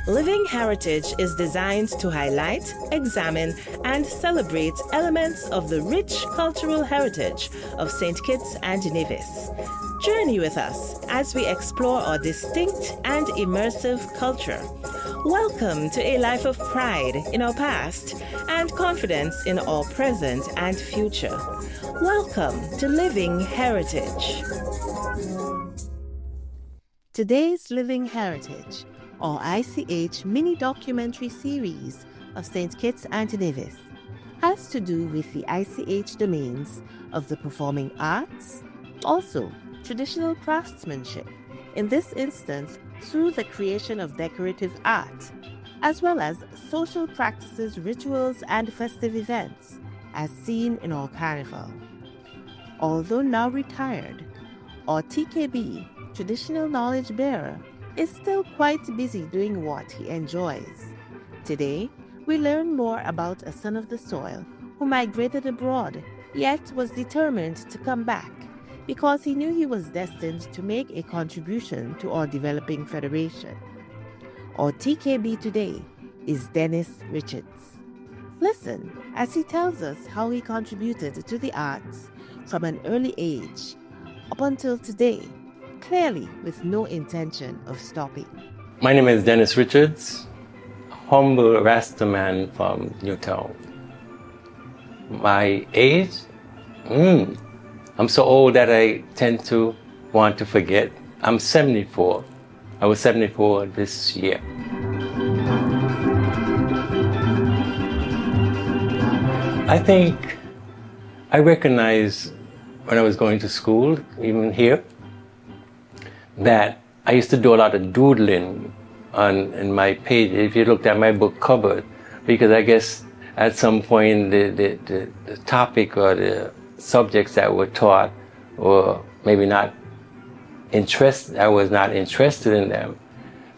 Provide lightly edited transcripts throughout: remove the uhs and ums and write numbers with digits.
Living Heritage is designed to highlight, examine, and celebrate elements of the rich cultural heritage of St. Kitts and Nevis. Journey with us as we explore our distinct and immersive culture. Welcome to a life of pride in our past and confidence in our present and future. Welcome to Living Heritage. Today's Living Heritage, or ICH mini-documentary series of St. Kitts and Nevis, has to do with the ICH domains of the performing arts, also traditional craftsmanship, in this instance through the creation of decorative art, as well as social practices, rituals, and festive events, as seen in our carnival. Although now retired, our TKB, traditional knowledge bearer, is still quite busy doing what he enjoys. Today, we learn more about a son of the soil who migrated abroad, yet was determined to come back because he knew he was destined to make a contribution to our developing federation. Our TKB today is Dennis Richards. Listen as he tells us how he contributed to the arts from an early age up until today, clearly with no intention of stopping. My name is Dennis Richards, humble Rasta man from Newtown. My age? I'm so old that I tend to want to forget. I'm 74. I was 74 this year. I think I recognized when I was going to school, even here, that I used to do a lot of doodling in my page, if you looked at my book cover, because I guess at some point the topic or the subjects that were taught were maybe not I was not interested in them.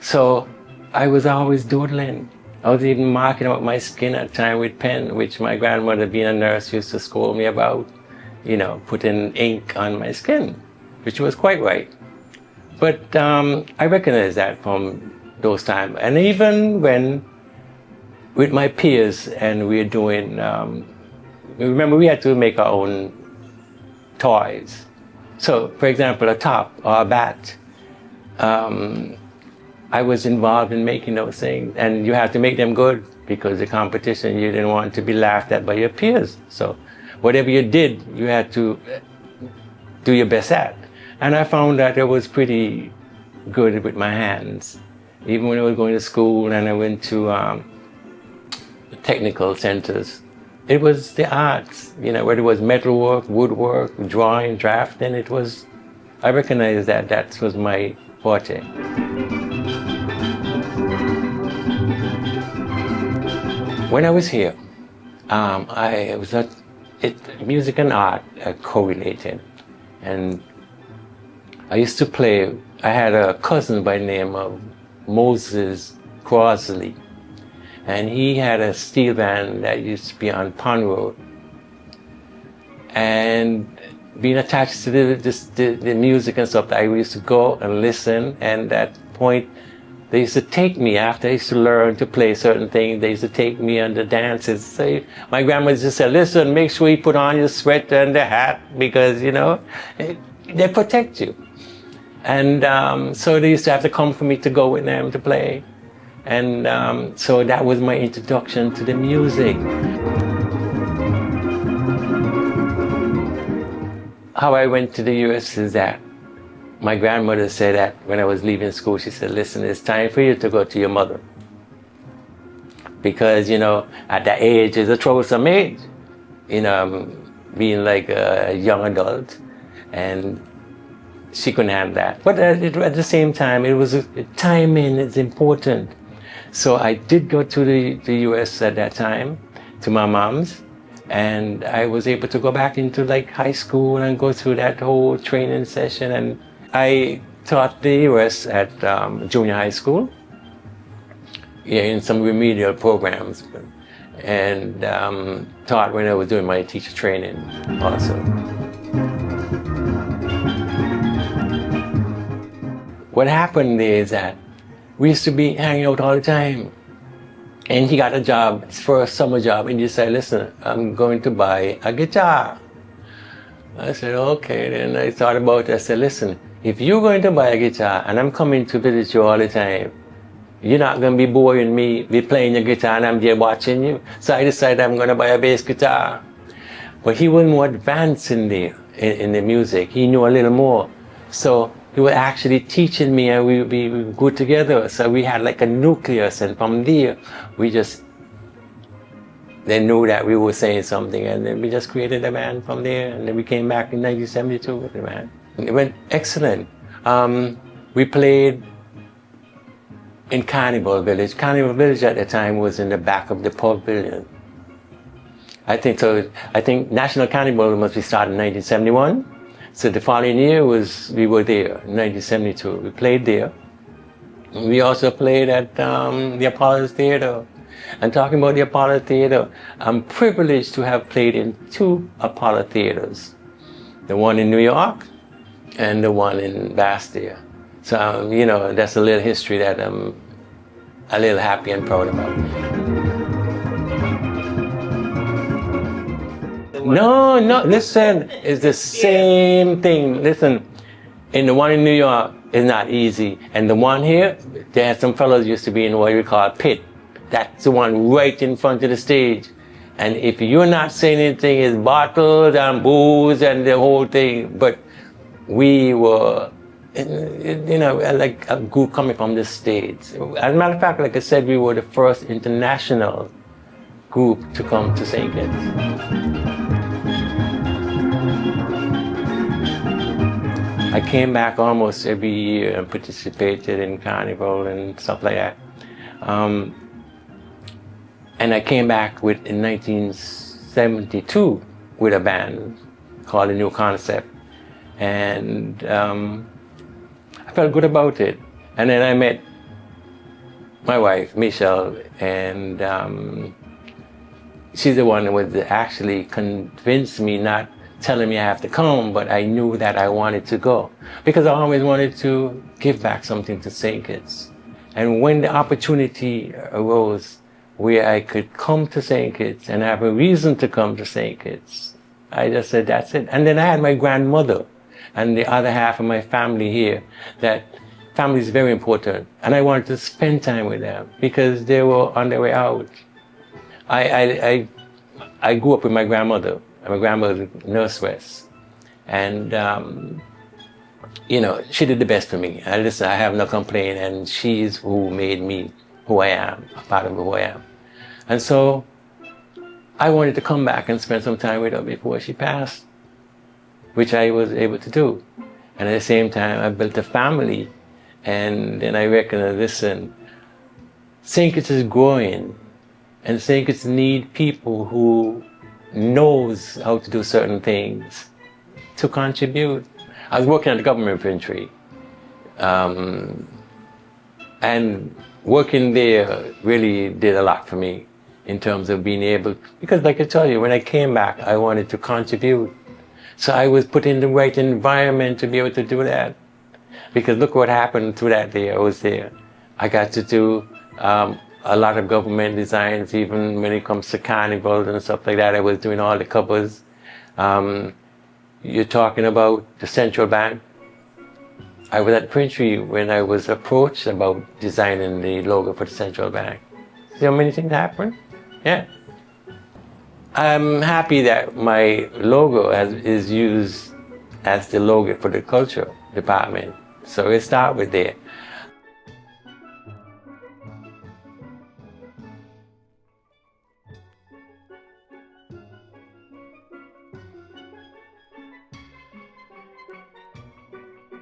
So I was always doodling. I was even marking out my skin at time with pen, which my grandmother, being a nurse, used to scold me about, putting ink on my skin, which was quite right. But I recognize that from those times. And even when, with my peers, and we were doing, remember we had to make our own toys. So, for example, a top or a bat, I was involved in making those things. And you had to make them good because the competition, you didn't want to be laughed at by your peers. So whatever you did, you had to do your best at. And I found that I was pretty good with my hands. Even when I was going to school and I went to technical centers, it was the arts, whether it was metalwork, woodwork, drawing, drafting, I recognized that was my forte. When I was here, music and art are correlated. And I used to play, I had a cousin by the name of Moses Crosley, and he had a steel band that used to be on Pond Road. And being attached to the music and stuff, I used to go and listen, and at that point, they used to take me, after I used to learn to play certain things, they used to take me on the dances. So my grandma used to say, listen, make sure you put on your sweater and the hat, because, they protect you. And so they used to have to come for me to go with them to play. And so that was my introduction to the music. How I went to the US is that my grandmother said that when I was leaving school, she said, listen, it's time for you to go to your mother. Because, at that age is a troublesome age, being like a young adult. And she couldn't handle that. But at the same time, timing is important. So I did go to the US at that time, to my mom's, and I was able to go back into like high school and go through that whole training session. And I taught the US at junior high school, in some remedial programs, and taught when I was doing my teacher training also. What happened is that we used to be hanging out all the time. And he got a job, his first summer job, and he said, listen, I'm going to buy a guitar. I said, okay. Then I thought about it. I said, listen, if you're going to buy a guitar and I'm coming to visit you all the time, you're not going to be boring me, be playing your guitar and I'm there watching you. So I decided I'm going to buy a bass guitar. But he was more advanced in the music. He knew a little more. So he was actually teaching me and we would be good together. So we had like a nucleus, and from there, they knew that we were saying something, and then we just created a band from there, and then we came back in 1972 with the band. It went excellent. We played in Carnival Village. Carnival Village at the time was in the back of the pavilion. I think National Carnival must be started in 1971. So the following year we were there, in 1972. We played there. We also played at the Apollo Theater. And talking about the Apollo Theater, I'm privileged to have played in 2 Apollo Theaters. The one in New York and the one in Bastille. So, you know, that's a little history that I'm a little happy and proud about. No, listen, it's the same thing. Listen, in the one in New York, it's not easy. And the one here, there are some fellows used to be in what we call pit. That's the one right in front of the stage. And if you're not saying anything, it's bottles and booze and the whole thing. But we were, you know, like a group coming from the States. As a matter of fact, like I said, we were the first international group to come to St. Kitts. I came back almost every year and participated in Carnival and stuff like that. And I came back in 1972 with a band called The New Concept. And I felt good about it. And then I met my wife, Michelle, and she's the one who actually convinced me, not telling me I have to come, but I knew that I wanted to go because I always wanted to give back something to St. Kitts. And when the opportunity arose where I could come to St. Kitts and have a reason to come to St. Kitts, I just said, that's it. And then I had my grandmother and the other half of my family here. That family is very important. And I wanted to spend time with them because they were on their way out. I grew up with my grandmother. My grandmother was Nurse West. And, you know, she did the best for me. I have no complaint, and she's who made me who I am, a part of who I am. And so I wanted to come back and spend some time with her before she passed, which I was able to do. And at the same time, I built a family, and then I recognized, listen, St. Kitts is growing, and St. Kitts need people who knows how to do certain things to contribute. I was working at the government pantry, and working there really did a lot for me in terms of being able, because like I told you, when I came back, I wanted to contribute. So I was put in the right environment to be able to do that. Because look what happened through that day I was there. I got to do a lot of government designs, even when it comes to carnivals and stuff like that. I was doing all the covers. You're talking about the central bank. I was at Printry when I was approached about designing the logo for the central bank. See how many things happened? Yeah. I'm happy that my logo is used as the logo for the culture department. So it started with there.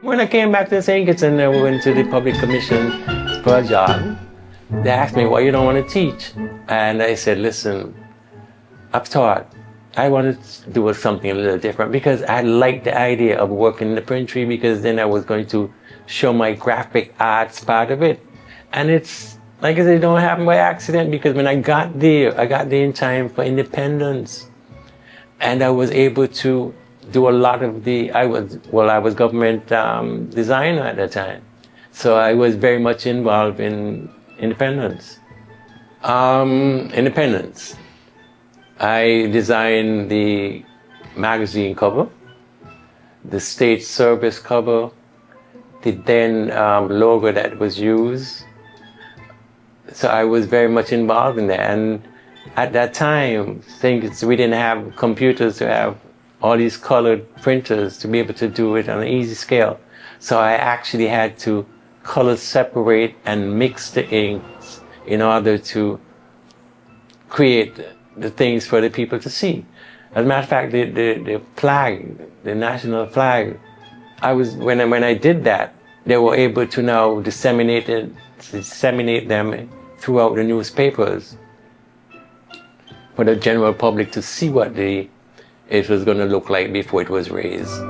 When I came back to St. Kitts and I went to the public commission for a job, they asked me, why you don't want to teach? And I said, listen, I've taught. I wanted to do something a little different because I liked the idea of working in the printry, because then I was going to show my graphic arts part of it. And it's, like I said, it don't happen by accident, because when I got there in time for independence. And I was able to do a lot of I was government designer at that time. So I was very much involved in independence. Independence. I designed the magazine cover, the state service cover, the then logo that was used. So I was very much involved in that. And at that time, we didn't have computers to have all these colored printers to be able to do it on an easy scale. So I actually had to color separate and mix the inks in order to create the things for the people to see. As a matter of fact, the flag, the national flag, when I did that, they were able to now disseminate them throughout the newspapers for the general public to see what it was going to look like before it was raised.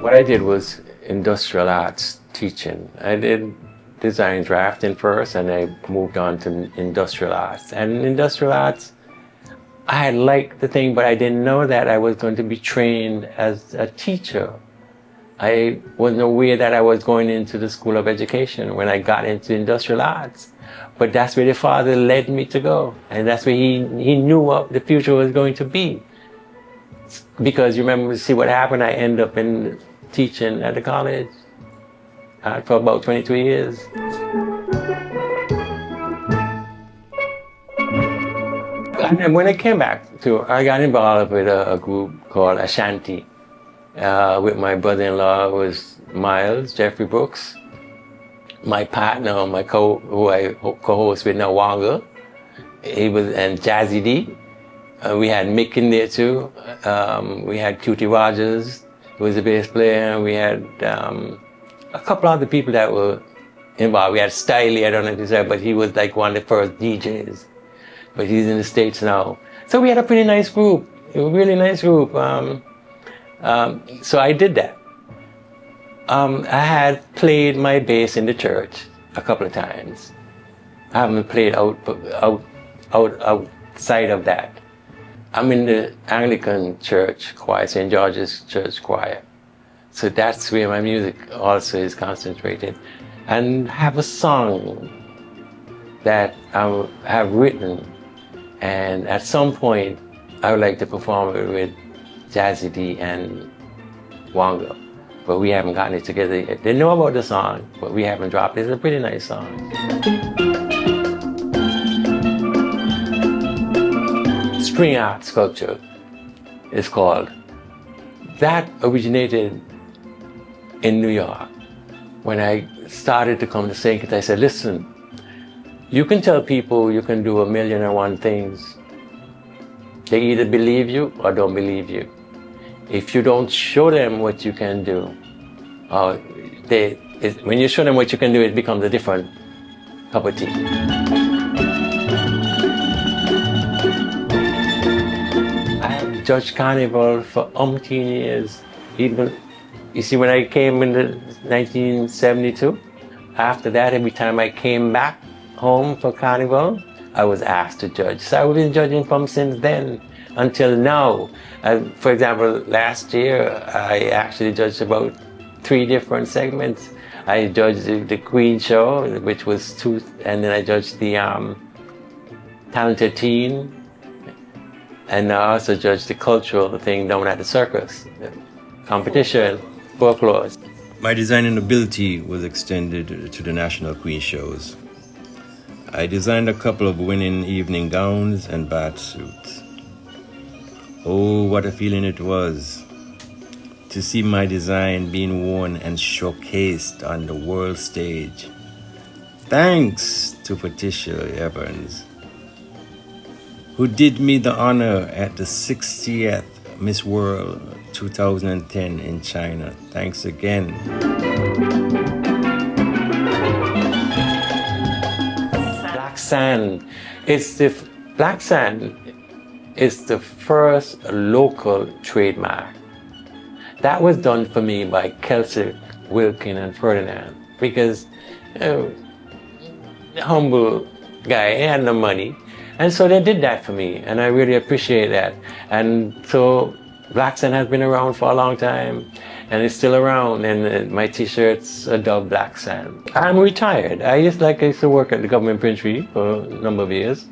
What I did was industrial arts teaching. I did design drafting first, and I moved on to industrial arts. And in industrial arts, I liked the thing, but I didn't know that I was going to be trained as a teacher. I wasn't aware that I was going into the School of Education when I got into industrial arts. But that's where the father led me to go. And that's where he knew what the future was going to be. Because you remember, see what happened, I ended up in teaching at the college for about 22 years. And when I came back I got involved with a group called Ashanti. With my brother-in-law was Miles, Jeffrey Brooks. My partner, who I co-host with now, Wanga, and Jazzy D. We had Mick in there too. We had Cutie Rogers, who was a bass player. We had a couple other people that were involved. We had Stiley, I don't know if you said, but he was like one of the first DJs. But he's in the States now. So we had a pretty nice group, a really nice group. So I did that. I had played my bass in the church a couple of times. I haven't played outside of that. I'm in the Anglican church choir, St. George's Church choir. So that's where my music also is concentrated. And I have a song that I have written, and at some point I would like to perform it with Jazzy D and Wanga, but we haven't gotten it together yet. They know about the song, but we haven't dropped it. It's a pretty nice song. String art sculpture is called. That originated in New York. When I started to come to St. Kitts, I said, listen, you can tell people you can do 1,000,001 things. They either believe you or don't believe you. If you don't show them what you can do, when you show them what you can do, it becomes a different cup of tea. I have judged Carnival for umpteen years. You see, when I came in 1972, after that, every time I came back home for Carnival, I was asked to judge. So I've been judging from since then until now. For example, last year, I actually judged about 3 different segments. I judged the Queen show, which was 2, and then I judged the Talented Teen, and I also judged the cultural thing down at the circus, the competition, folklore. My designing ability was extended to the national Queen shows. I designed a couple of winning evening gowns and bath suits. Oh, what a feeling it was to see my design being worn and showcased on the world stage. Thanks to Patricia Evans, who did me the honor at the 60th Miss World 2010 in China. Thanks again. Black sand is the first local trademark. That was done for me by Kelsey, Wilkin, and Ferdinand, because the humble guy, he had no money. And so they did that for me, and I really appreciate that. And so Black Sand has been around for a long time, and it's still around, and my t-shirts are dubbed Black Sand. I'm retired. I used to work at the government printry for a number of years.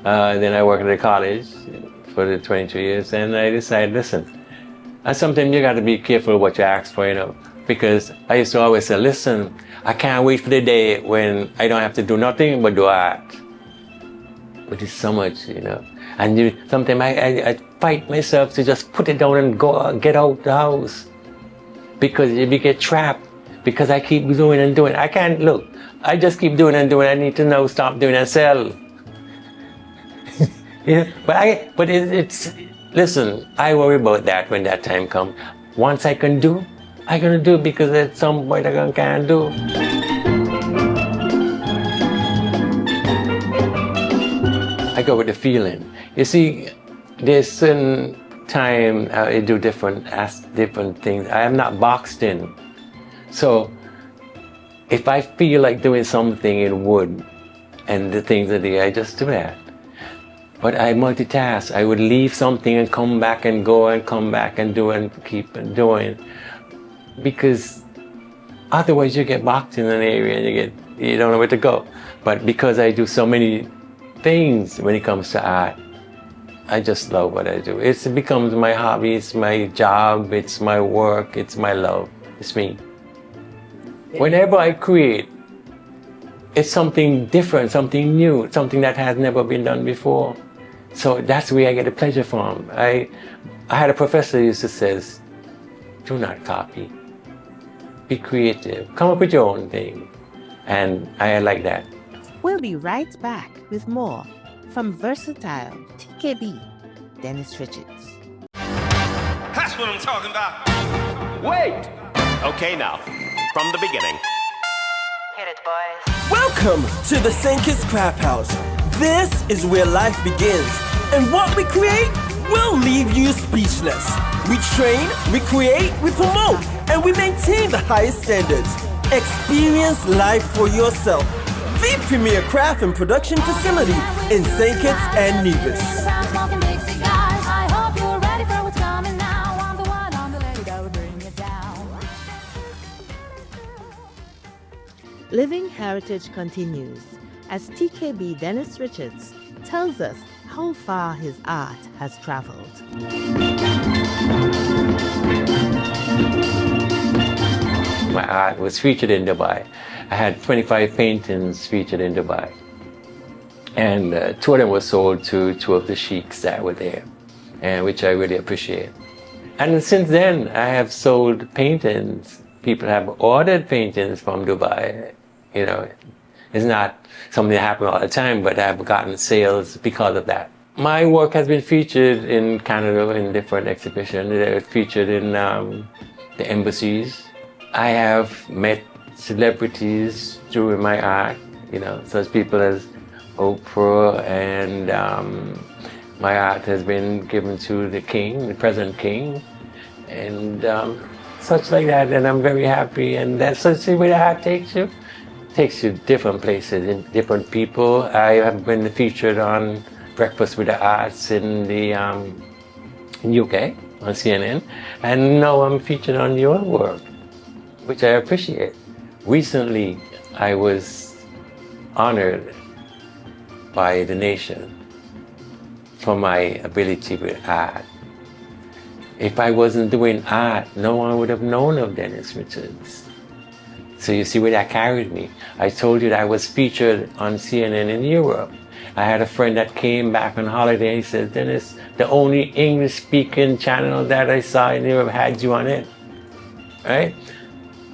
Then I worked at a college for the 22 years, and I decided, listen, and sometimes you got to be careful what you ask for, because I used to always say, listen, I can't wait for the day when I don't have to do nothing but do art. But it's so much, And sometimes I fight myself to just put it down and get out the house. Because you get trapped. Because I keep doing and doing. I can't, look, I just keep doing and doing. I need to now stop doing and sell. But it's, listen, I worry about that when that time comes. Once I can do, I'm going to do, because at some point I can't do. I go with the feeling. You see, there's certain time I do different things. I am not boxed in. So if I feel like doing something in wood and the things that I just do that. But I multitask. I would leave something and come back and go and come back and do and keep doing. Because otherwise you get boxed in an area and you don't know where to go. But because I do so many things when it comes to art, I just love what I do. It becomes my hobby, it's my job, it's my work, it's my love, it's me. Whenever I create, it's something different, something new, something that has never been done before. So that's where I get the pleasure from. I had a professor who used to say, do not copy. Be creative. Come up with your own thing. And I like that. We'll be right back with more from versatile TKB, Dennis Richards. That's what I'm talking about. Wait! Okay, now, from the beginning. Hit it, boys. Welcome to the St. Kitts Craft House. This is where life begins. And what we create will leave you speechless. We train, we create, we promote, and we maintain the highest standards. Experience life for yourself. The premier craft and production facility in St. Kitts and Nevis. Living Heritage continues as TKB Dennis Richards tells us how far his art has traveled. My art was featured in Dubai. I had 25 paintings featured in Dubai. And two of them were sold to two of the sheiks that were there, and which I really appreciate. And since then, I have sold paintings. People have ordered paintings from Dubai. It's not something that happens all the time, but I've gotten sales because of that. My work has been featured in Canada in different exhibitions. They're featured in the embassies. I have met celebrities through my art, such people as Oprah, and my art has been given to the king, the present king, and such like that, and I'm very happy. And that's the way the art takes you. Takes you different places, and different people. I have been featured on Breakfast with the Arts in the UK on CNN, and now I'm featured on your work, which I appreciate. Recently, I was honored by the nation for my ability with art. If I wasn't doing art, no one would have known of Dennis Richards. So you see where that carried me. I told you that I was featured on CNN in Europe. I had a friend that came back on holiday. He said, Dennis, the only English-speaking channel that I saw in Europe had you on it. Right?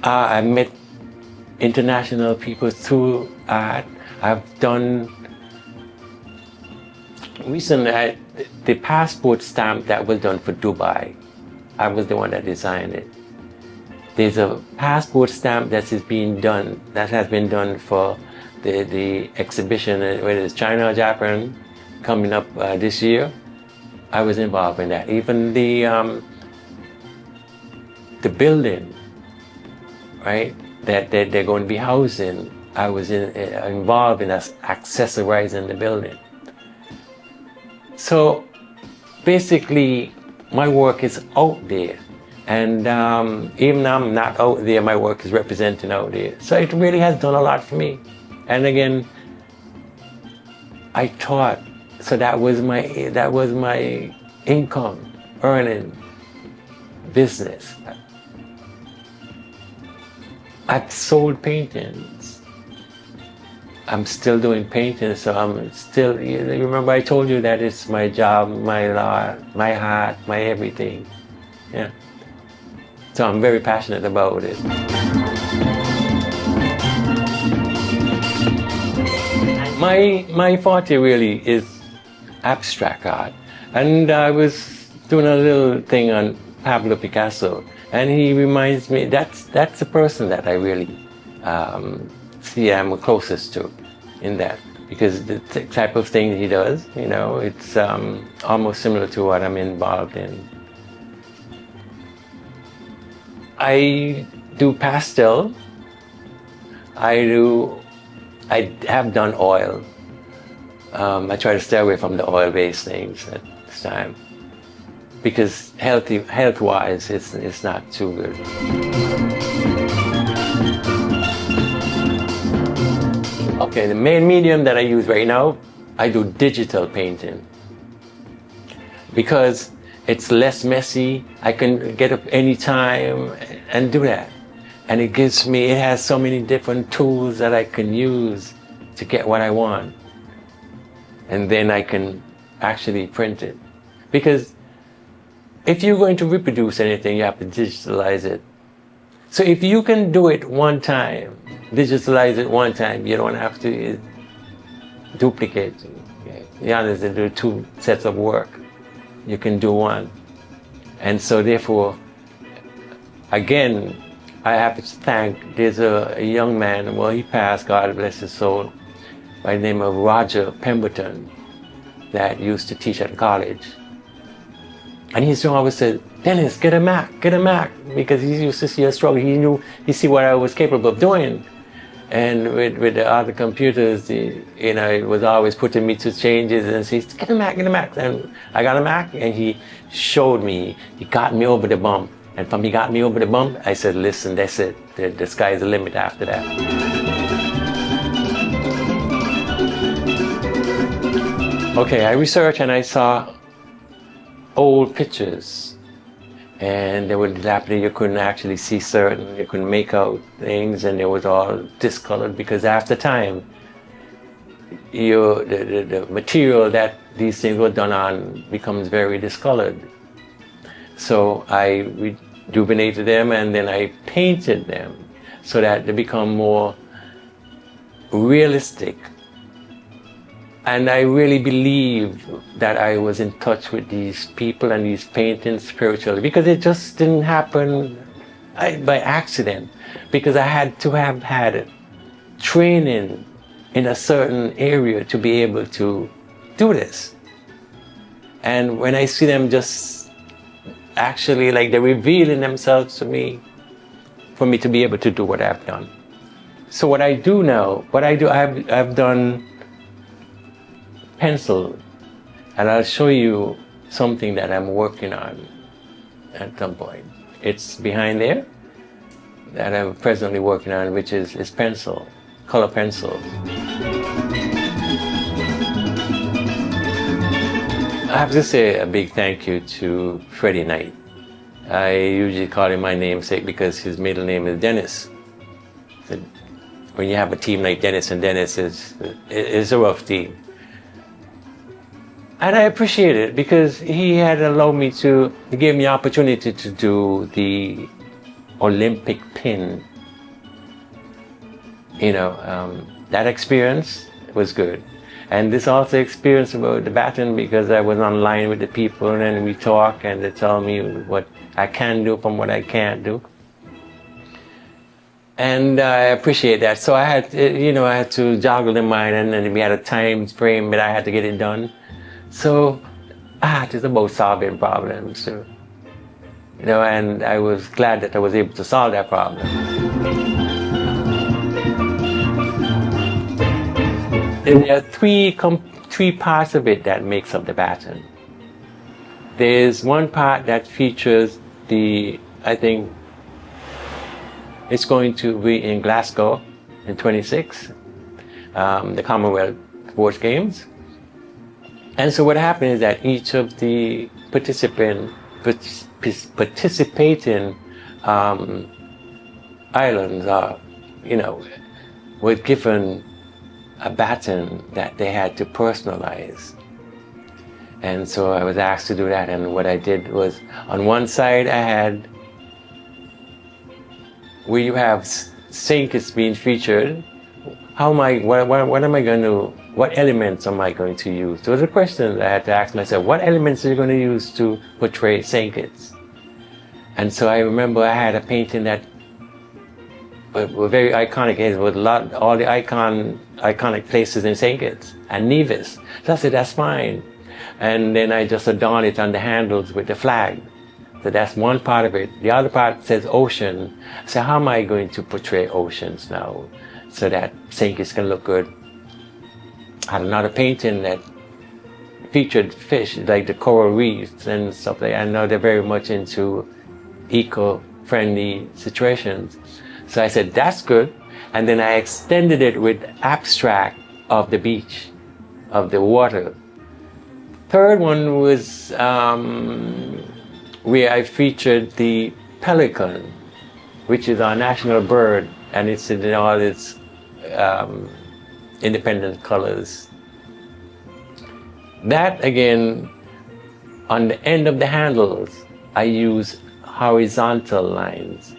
I met international people through art. I've done recently the passport stamp that was done for Dubai. I was the one that designed it. There's a passport stamp that has been done for the exhibition, whether it's China or Japan, coming up this year. I was involved in that. Even the building, right, that they're going to be housed in, I was involved in accessorizing the building. So basically, my work is out there. And even though I'm not out there, my work is representing out there. So it really has done a lot for me. And again, I taught, so that was my income, earning business. I've sold paintings. I'm still doing paintings, so I'm still, remember I told you that it's my job, my life, my heart, my everything. Yeah. So I'm very passionate about it. My forte really is abstract art. And I was doing a little thing on Pablo Picasso, and he reminds me, that's the person that I really see I'm closest to in that, because the type of thing he does, it's almost similar to what I'm involved in. I do pastel. I have done oil. I try to stay away from the oil-based things at this time, because health-wise, it's not too good. Okay, the main medium that I use right now, I do digital painting, because it's less messy. I can get up anytime and do that. And it has so many different tools that I can use to get what I want. And then I can actually print it. Because if you're going to reproduce anything, you have to digitalize it. So if you can do it one time, digitalize it one time, you don't have to duplicate. You understand, there are two sets of work. You can do one. And so therefore, again, I have to thank, there's a young man, well, he passed, God bless his soul, by the name of Roger Pemberton, that used to teach at college. And he used to always say, Dennis, get a Mac, because he used to see a struggle. He see what I was capable of doing. And with the other computers, it was always putting me to changes, and he said, get a Mac. And I got a Mac, and he showed me, he got me over the bump. And from he got me over the bump, I said, listen, that's it. The sky's the limit after that. Okay, I researched and I saw old pictures. And they were dilapidated, you couldn't actually see certain, you couldn't make out things, and it was all discolored, because after time, the material that these things were done on becomes very discolored. So I rejuvenated them, and then I painted them so that they become more realistic. And I really believe that I was in touch with these people and these paintings spiritually, because it just didn't happen by accident, because I had to have had training in a certain area to be able to do this. And when I see them just actually, like, they're revealing themselves to me, for me to be able to do what I've done. So what I do now, I've done pencil, and I'll show you something that I'm working on at some point. It's behind there that I'm presently working on, which is pencil, color pencils. I have to say a big thank you to Freddie Knight. I usually call him my namesake because his middle name is Dennis. So when you have a team like Dennis and Dennis, it's a rough team. And I appreciate it, because he gave me the opportunity to do the Olympic pin. That experience was good. And this also experience about the baton, because I was online with the people, and then we talk, and they tell me what I can do from what I can't do. And I appreciate that. So I had to joggle the mind, and then we had a time frame that I had to get it done. So it's about solving problems too. And I was glad that I was able to solve that problem. And there are three parts of it that makes up the baton. There's one part that features I think it's going to be in Glasgow in 26, the Commonwealth Sports Games. And so what happened is that each of the participating islands were given a baton that they had to personalize. And so I was asked to do that, and what I did was, on one side I had, where you have St. Kitts being featured, what elements am I going to use? So it was a question I had to ask myself, what elements are you going to use to portray St. Kitts? And so I remember I had a painting that were very iconic. It was all the iconic places in St. Kitts and Nevis. So I said, that's fine. And then I just adorned it on the handles with the flag. So that's one part of it. The other part says ocean. So how am I going to portray oceans now so that St. Kitts can look good? I had another painting that featured fish, like the coral reefs and stuff like that. I know they're very much into eco-friendly situations. So I said, that's good. And then I extended it with abstract of the beach, of the water. Third one was where I featured the pelican, which is our national bird, and it's in all its independent colors. That again, on the end of the handles, I use horizontal lines.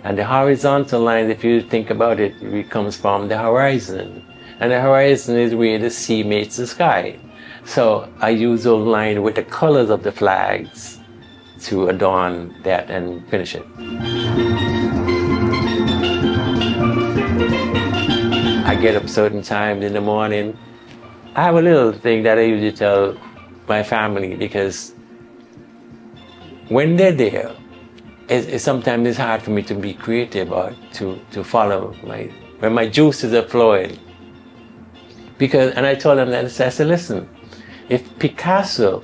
And the horizontal line, if you think about it, it comes from the horizon. And the horizon is where the sea meets the sky. So I use those lines with the colors of the flags to adorn that and finish it. I get up certain times in the morning. I have a little thing that I usually tell my family, because when they're there, sometimes it's hard for me to be creative or to follow when my juices are flowing. And I told them that, I said, listen, if Picasso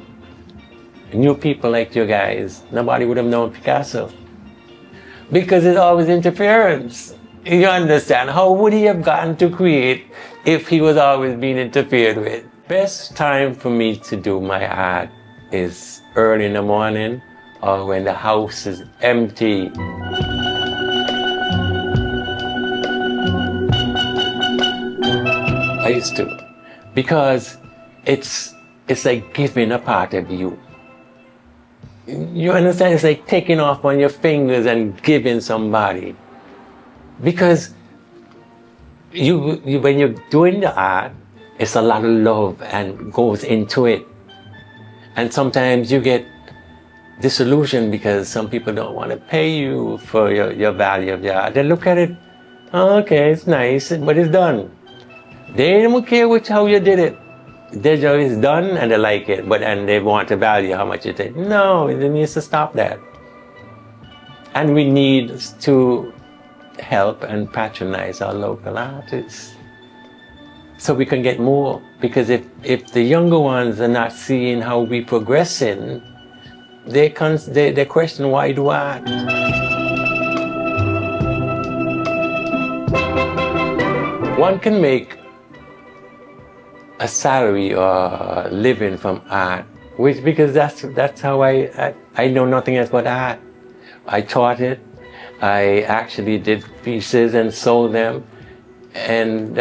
knew people like you guys, nobody would have known Picasso. Because it's always interference. You understand? How would he have gotten to create if he was always being interfered with? Best time for me to do my art is early in the morning, or when the house is empty. I used to, because it's like giving a part of you. You understand? It's like taking off on your fingers and giving somebody. Because when you're doing the art, it's a lot of love and goes into it. And sometimes you get disillusioned because some people don't want to pay you for your value of your art. They look at it, oh, okay, it's nice, but it's done. They don't care how you did it. It's done and they like it, and they want to value how much you did. No, it needs to stop that. And we need to help and patronize our local artists so we can get more. Because if the younger ones are not seeing how we progressing, they question, why do art? One can make a salary or a living from art, because that's how I know nothing else but art. I taught it. I actually did pieces and sold them, and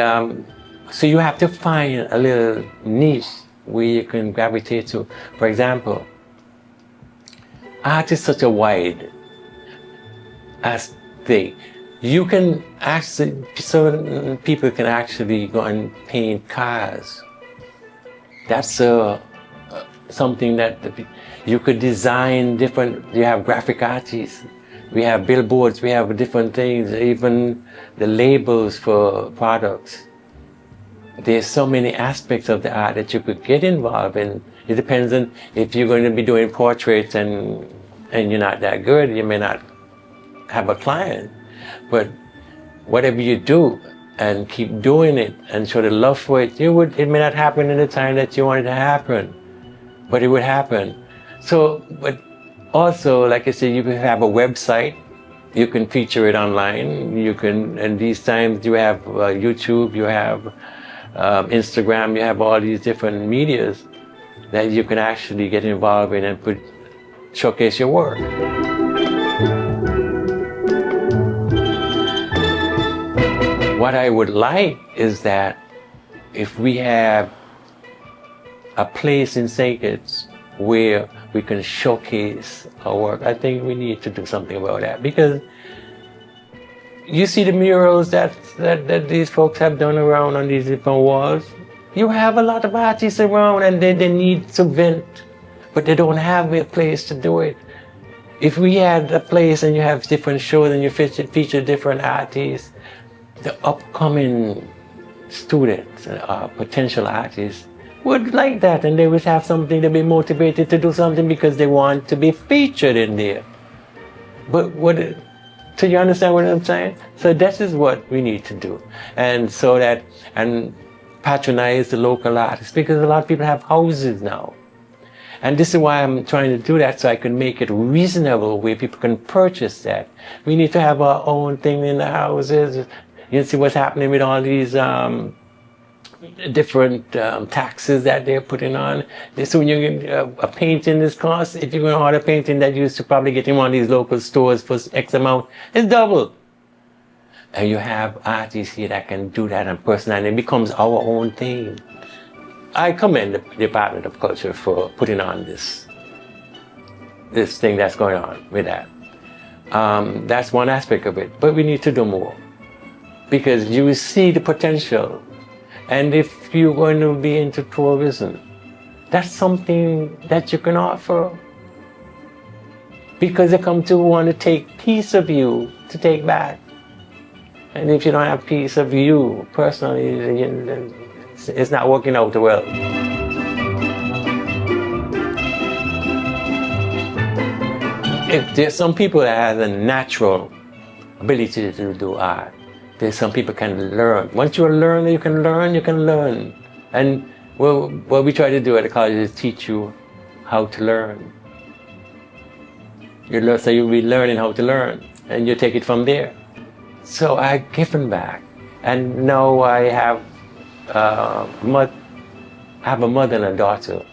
so you have to find a little niche where you can gravitate to. For example, art is such a wide thing. You can actually, certain people can actually go and paint cars. That's something that you could design different. You have graphic artists, we have billboards, we have different things, even the labels for products. There's so many aspects of the art that you could get involved in. It depends on if you're going to be doing portraits and you're not that good, you may not have a client. But whatever you do and keep doing it and show the love for it, it may not happen in the time that you want it to happen, but it would happen. So, but also, like I said, you can have a website. You can feature it online. You can, and these times you have YouTube, you have Instagram, you have all these different medias that you can actually get involved in and showcase your work. What I would like is that if we have a place in St. Kitts where we can showcase our work, I think we need to do something about that, because you see the murals that these folks have done around on these different walls. You have a lot of artists around and they need to vent, but they don't have a place to do it. If we had a place and you have different shows and you feature different artists, the upcoming students, potential artists, would like that, and they would have something to be motivated to do something because they want to be featured in there. But so you understand what I'm saying? So this is what we need to do, and patronize the local artists, because a lot of people have houses now. And this is why I'm trying to do that, so I can make it reasonable where people can purchase that. We need to have our own thing in the houses. You see what's happening with all these different taxes that they're putting on. So when you get a painting this cost, if you're going to order a painting that you used to probably get in one of these local stores for X amount, it's double. And you have artists here that can do that and personalize, and it becomes our own thing. I commend the Department of Culture for putting on this thing that's going on with that. That's one aspect of it, but we need to do more, because you see the potential. And if you're going to be into tourism, that's something that you can offer, because they come to want to take piece of you to take back. And if you don't have piece of you personally, it's not working out well. If there's some people that have a natural ability to do art, there's some people can learn. Once you're a learner, you can learn. And what we try to do at the college is teach you how to learn. So you'll be learning how to learn, and you take it from there. So I've given back, and now I have a mother and a daughter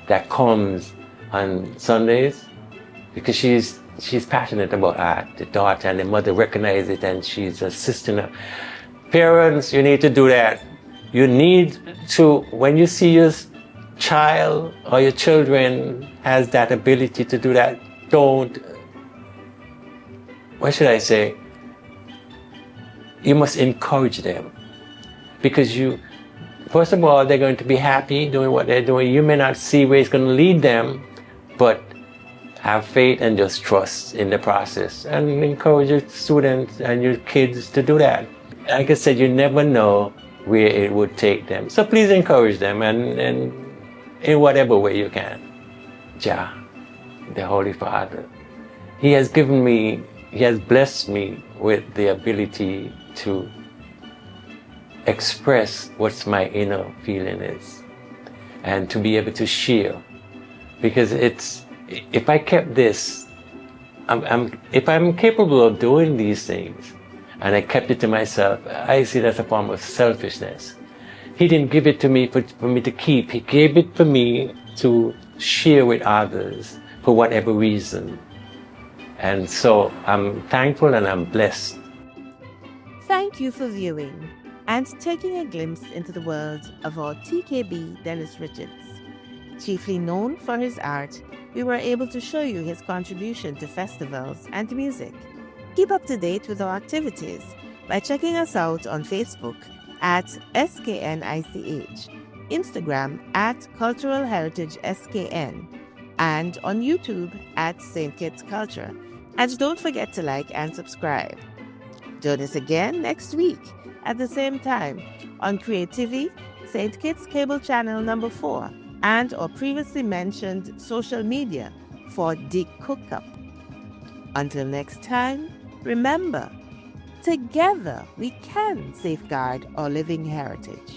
that comes on Sundays, because she's passionate about art. The daughter and the mother recognize it, and she's assisting her. Parents, you need to do that. You need to, when you see your child or your children has that ability to do that, what should I say? You must encourage them, because first of all, they're going to be happy doing what they're doing. You may not see where it's going to lead them, but have faith and just trust in the process, and encourage your students and your kids to do that. Like I said, you never know where it would take them. So please encourage them, and in whatever way you can. Jah, the Holy Father, He has blessed me with the ability to express what my inner feeling is, and to be able to share, because if I kept this, if I'm capable of doing these things and I kept it to myself, I see that's a form of selfishness. He didn't give it to me for me to keep. He gave it for me to share with others for whatever reason. And so I'm thankful and I'm blessed. Thank you for viewing and taking a glimpse into the world of our TKB Dennis Richards. Chiefly known for his art, we were able to show you his contribution to festivals and to music. Keep up to date with our activities by checking us out on Facebook at SKNICH, Instagram at Cultural Heritage SKN, and on YouTube at St. Kitts Culture. And don't forget to like and subscribe. Join us again next week at the same time on Creativity, St. Kitts Cable Channel number 4, and our previously mentioned social media for the Cook-Up. Until next time, remember, together we can safeguard our living heritage.